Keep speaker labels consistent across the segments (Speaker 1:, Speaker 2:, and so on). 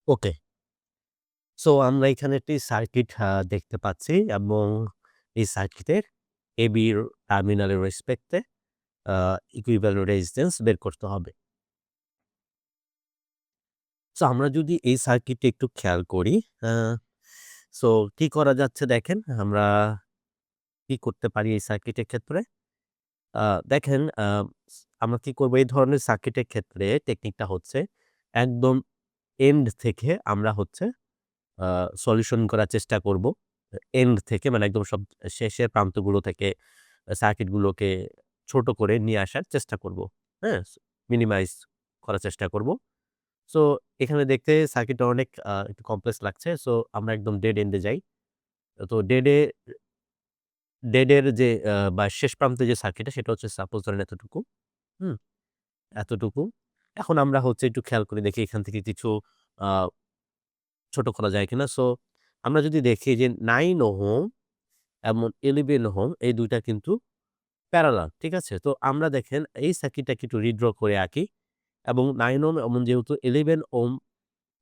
Speaker 1: ওকে। So আমরা এখানে একটি সার্কিট দেখতে পাচ্ছি এবং এই সার্কিটের AB র টার্মিনালের রেসপেক্টে আ ইকুইভ্যালেন্ট রেজিস্ট্যান্স বের করতে হবে। সো আমরা যদি এই সার্কিটটা একটু খেয়াল করি, আ সো কি করা যাচ্ছে দেখেন, আমরা কি করতে পারি এই সার্কিটের ক্ষেত্রে? আ দেখেন, আমরা কি করব এই ধরনের সার্কিটের ক্ষেত্রে টেকনিকটা হচ্ছে একদম এন্ড থেকে আমরা হচ্ছে আ সলিউশন করার চেষ্টা করব। এন্ড থেকে মানে একদম সব শেষের প্রান্তগুলো থেকে সার্কিটগুলোকে ছোট করে নিয়ে আসার চেষ্টা করব। হ্যাঁ? মিনিমাইজ করার চেষ্টা করব। সো এখানে দেখতে সার্কিটটা অনেক একটু কমপ্লেক্স লাগছে। সো আমরা একদম ডেড এন্ড এ যাই। তো ডেড এর যে বা শেষ প্রান্তে যে সার্কিটটা সেটা হচ্ছে সাপোজ ধরেন এতটুকু। হুম? এতটুকু। এখন আমরা হচ্ছে একটু খেয়াল করে দেখি এখান থেকে কিছু আ ছোট করা যায় কিনা। সো আমরা যদি দেখি যে 9 ওহম এবং 11 ওহম এই ২ টা কিন্তু প্যারালাল। ঠিক আছে? তো আমরা দেখেন এই সার্কিটটাকে একটু রিড্র করে আঁকি এবং 9 ওহম এবং যেহেতু 11 ওহম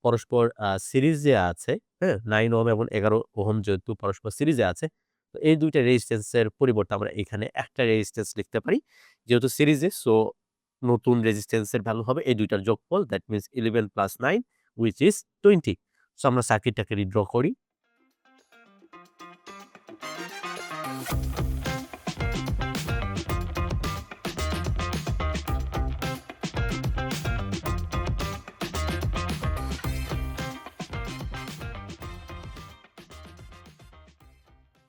Speaker 1: পরস্পর সিরিজে আছে, হ্যাঁ? 9 ওহম এবং 11 ওহম যেহেতু পরস্পর সিরিজে আছে, তো এই ২ টা রেজিস্ট্যান্স এর পরিবর্তে আমরা এখানে একটা রেজিস্ট্যান্স লিখতে পারি। যেহেতু সিরিজে সো নতুন রেজিস্ট্যান্স এর ভ্যালু হবে এই ২ টার যোগফল that means 11 plus 9 which is 20। So আমরা সার্কিটটাকে রিড্র করি।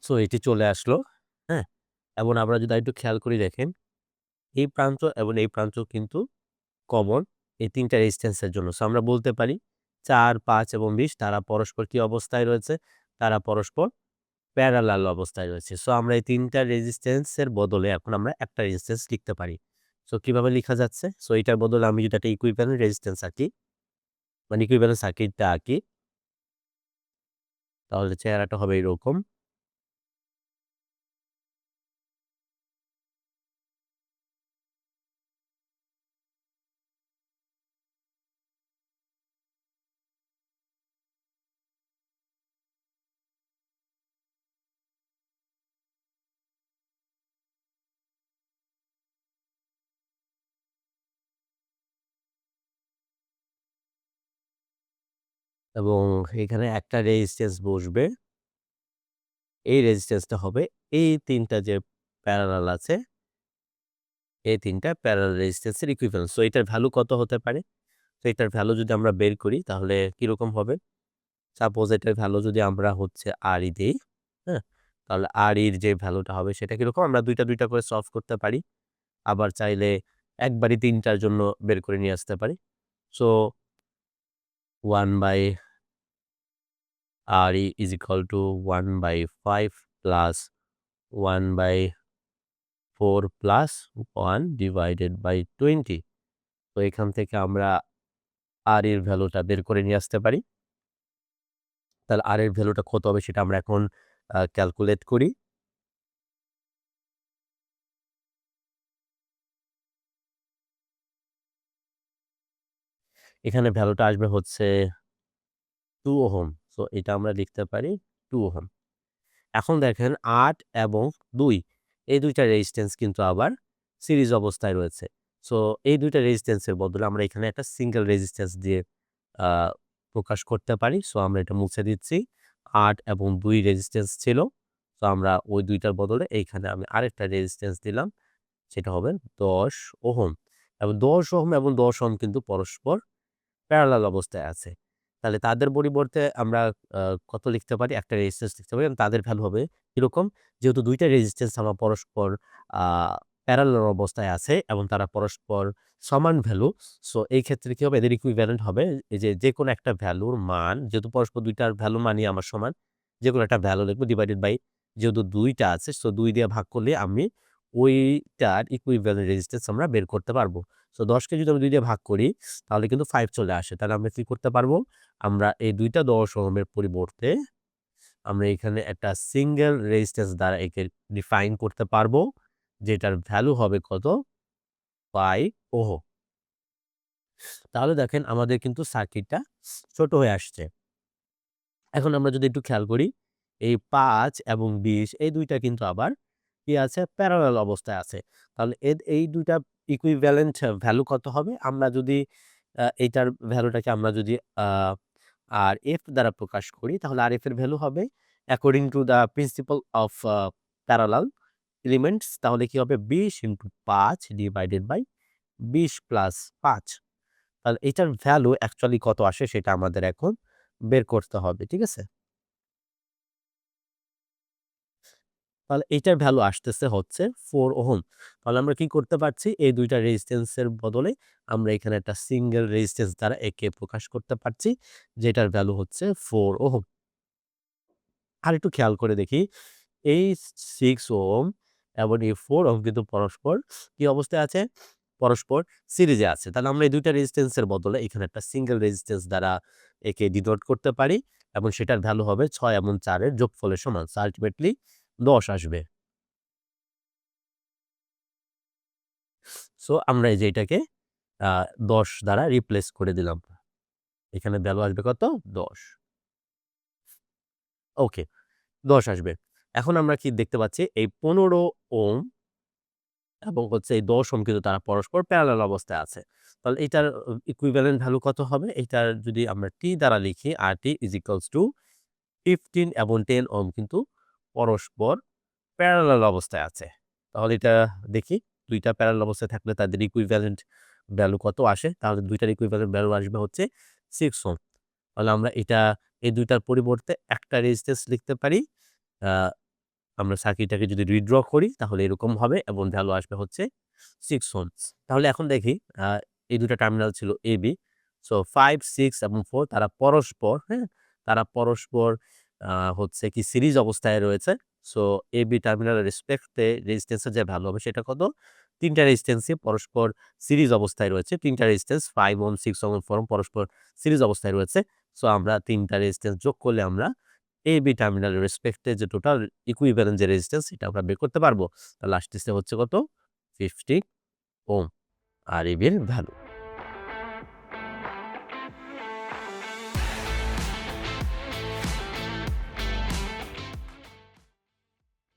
Speaker 1: সো এটি চলে আসলো। হ্যাঁ? এবং আমরা যদি আরেকটু খেয়াল করি দেখেন, এই প্রান্ত এবং এই প্রান্ত কিন্তু কমন এই ৩ টা রেজিস্ট্যান্স এর জন্য। সো আমরা বলতে পারি ৪, ৫ এবং ২০ তারা পরস্পর কি অবস্থায় রয়েছে? তারা পরস্পর প্যারালাল অবস্থায় রয়েছে। সো আমরা এই ৩ টা রেজিস্ট্যান্স এর বদলে এখন আমরা একটা রেজিস্ট্যান্স লিখতে পারি। সো কিভাবে লিখা যাচ্ছে? সো এটার বদলে আমি যদি একটা ইকুইভ্যালেন্ট রেজিস্ট্যান্স আঁকি, মানে ইকুইভ্যালেন্ট সার্কিটটা আঁকি, তাহলে চেহারাটা হবে এরকম। এবং এখানে একটা রেজিস্ট্যান্স বসবে। এই রেজিস্ট্যান্সটা হবে এই ৩ টা যে প্যারালাল আছে, এই ৩ টা প্যারালাল রেজিস্ট্যান্স এর ইকুইভ্যালেন্ট। সো এটার ভ্যালু কত হতে পারে? তো এটার ভ্যালু যদি আমরা বের করি তাহলে কিরকম হবে? সাপোজ এটার ভ্যালু যদি আমরা হচ্ছে RE দেই, হ্যাঁ? তাহলে RE র যে ভ্যালুটা হবে সেটা কিরকম? আমরা ২ টা ২ টা করে সলভ করতে পারি। আবার চাইলে একবারই ৩ টার জন্য বের করে নিয়ে আসতে পারি। So 1/RE is equal to 1/5 plus 1/4 plus 1 divided by 20। তো এখান থেকে আমরা RE এর ভ্যালুটা বের করে নিয়ে আসতে পারি। তাহলে R এর ভ্যালুটা কত হবে সেটা আমরা এখন ক্যালকুলেট করি। এখানে ভ্যালুটা আসবে হচ্ছে 2 ওহম। সো এটা আমরা লিখতে পারি 2 ওহম। এখন দেখেন ৮ এবং ২ এই ২ টা রেজিস্ট্যান্স কিন্তু আবার সিরিজ অবস্থায় রয়েছে। সো এই ২ টা রেজিস্ট্যান্স এর বদলে আমরা এখানে একটা সিঙ্গেল রেজিস্ট্যান্স দিয়ে আ প্রকাশ করতে পারি। সো আমরা এটা মুছে দিচ্ছি। ৮ এবং ২ রেজিস্ট্যান্স ছিল। সো আমরা ওই ২ টার বদলে এইখানে আমি আরেকটা রেজিস্ট্যান্স দিলাম। সেটা হবে ১০ ওহম। এবং ১০ ওহম এবং ১০ ওহম কিন্তু পরস্পর প্যারালাল অবস্থায় আছে। তাহলে তাদের পরিবর্তে আমরা আ কত লিখতে পারি? একটা রেজিস্ট্যান্স লিখতে পারি এবং তাদের ভ্যালু হবে কিরকম? যেহেতু ২ টা রেজিস্ট্যান্স আমার পরস্পর আ প্যারালাল অবস্থায় আছে এবং তারা পরস্পর সমান ভ্যালু। সো এই ক্ষেত্রে কি হবে? এদের ইকুইভ্যালেন্ট হবে এই যে, যেকোনো একটা ভ্যালুর মান যেহেতু পরস্পর ২ টার ভ্যালু মানই আমার সমান। যেকোনো একটা ভ্যালু লিখব ডিভাইডেড বাই যেহেতু ২ টা আছে সো ২ দিয়ে ভাগ করলে আমি ওইটার ইকুইভ্যালেন্ট রেজিস্ট্যান্স আমরা বের করতে পারব। সো ১০ কে যদি আমি ২ দিয়ে ভাগ করি তাহলে কিন্তু 5 চলে আসে। তাহলে আমরা কি করতে পারবো? আমরা এই ২ টা ১০ ওহমের পরিবর্তে আমরা এখানে একটা সিঙ্গেল রেজিস্ট্যান্স দ্বারা একে ডিফাইন করতে পারবো। যেটার ভ্যালু হবে কত? 5 ওহম। তাহলে দেখেন আমাদের কিন্তু সার্কিটটা ছোট হয়ে আসছে। এখন আমরা যদি একটু খেয়াল করি, এই ৫ এবং ২০ এই ২ টা কিন্তু আবার কি আছে? প্যারালাল অবস্থায় আছে। তাহলে এই ২ টা ইকুইভ্যালেন্ট ভ্যালু কত হবে? আমরা যদি এইটার ভ্যালুটাকে আমরা যদি আ RF দ্বারা প্রকাশ করি, তাহলে RF এর ভ্যালু হবে according to the principle of parallel elements, তাহলে কি হবে? ২০ × ৫ ডিভাইডেড বাই ২০ প্লাস ৫। তাহলে এটার ভ্যালু অ্যাকচুয়ালি কত আসে সেটা আমাদের এখন বের করতে হবে। ঠিক আছে? তাহলে এইটার ভ্যালু আসতেছে হচ্ছে 4 ওহম। তাহলে আমরা কি করতে পারছি? এই ২ টা রেজিস্ট্যান্সের বদলে আমরা এখানে একটা সিঙ্গেল রেজিস্ট্যান্স দ্বারা একে প্রকাশ করতে পারছি, যেটার ভ্যালু হচ্ছে 4 ওহম। আরেকটু খেয়াল করে দেখি, এই 6 ওহম এবং এই 4 ওহম কিন্তু পরস্পর কি অবস্থায় আছে? পরস্পর সিরিজে আছে। তাহলে আমরা এই ২ টা রেজিস্ট্যান্সের বদলে এখানে একটা সিঙ্গেল রেজিস্ট্যান্স দ্বারা একে ডিনোট করতে পারি এবং সেটার ভ্যালু হবে ৬ এবং ৪ এর যোগফলের সমান। সো আল্টিমেটলি ১০ আসবে। সো আমরা এই যে এটাকে আ ১০ দ্বারা রিপ্লেস করে দিলাম। এখানে ভ্যালু আসবে কত? ১০। ওকে, ১০ আসবে। এখন আমরা কি দেখতে পাচ্ছি? এই ১৫ ওহম এবং হচ্ছে এই ১০ ওহম কিন্তু তারা পরস্পর প্যারালাল অবস্থায় আছে। তাহলে এটার ইকুইভ্যালেন্ট ভ্যালু কত হবে? এটার যদি আমরা T দ্বারা লিখি, RT = 15 এবং 10 ওহম কিন্তু পরস্পর প্যারালাল অবস্থায় আছে। তাহলে এটা দেখি ২ টা প্যারালাল অবস্থায় থাকলে তাদের ইকুইভ্যালেন্ট ভ্যালু কত আসে? তাহলে ২ টার ইকুইভ্যালেন্ট ভ্যালু আসবে হচ্ছে 6 ওহম। তাহলে আমরা এটা এই ২ টার পরিবর্তে একটা রেজিস্ট্যান্স লিখতে পারি। আ আমরা সার্কিটটাকে যদি রিড্র করি তাহলে এরকম হবে এবং ভ্যালু আসবে হচ্ছে 6 ওহম। তাহলে এখন দেখি আ এই ২ টা টার্মিনাল ছিল AB। সো 5, 6 এবং ৪ তারা পরস্পর, হ্যাঁ? তারা পরস্পর হচ্ছে কি সিরিজ অবস্থায় রয়েছে। সো AB টার্মিনালের রেসপেক্টে রেজিস্ট্যান্সের যে ভ্যালু হবে সেটা কত? ৩ টা রেজিস্ট্যান্সই পরস্পর সিরিজ অবস্থায় রয়েছে। ৩ টা রেজিস্ট্যান্স 5 ওহম, 6 ওহম, 4 ওহম পরস্পর সিরিজ অবস্থায় রয়েছে। সো আমরা ৩ টা রেজিস্ট্যান্স যোগ করলে আমরা AB টার্মিনালের রেসপেক্টে যে টোটাল ইকুইভ্যালেন্ট যে রেজিস্ট্যান্স সেটা আমরা বের করতে পারবো। তাহলে আসতেছে হচ্ছে কত? 50 ওহম আর AB এর ভ্যালু।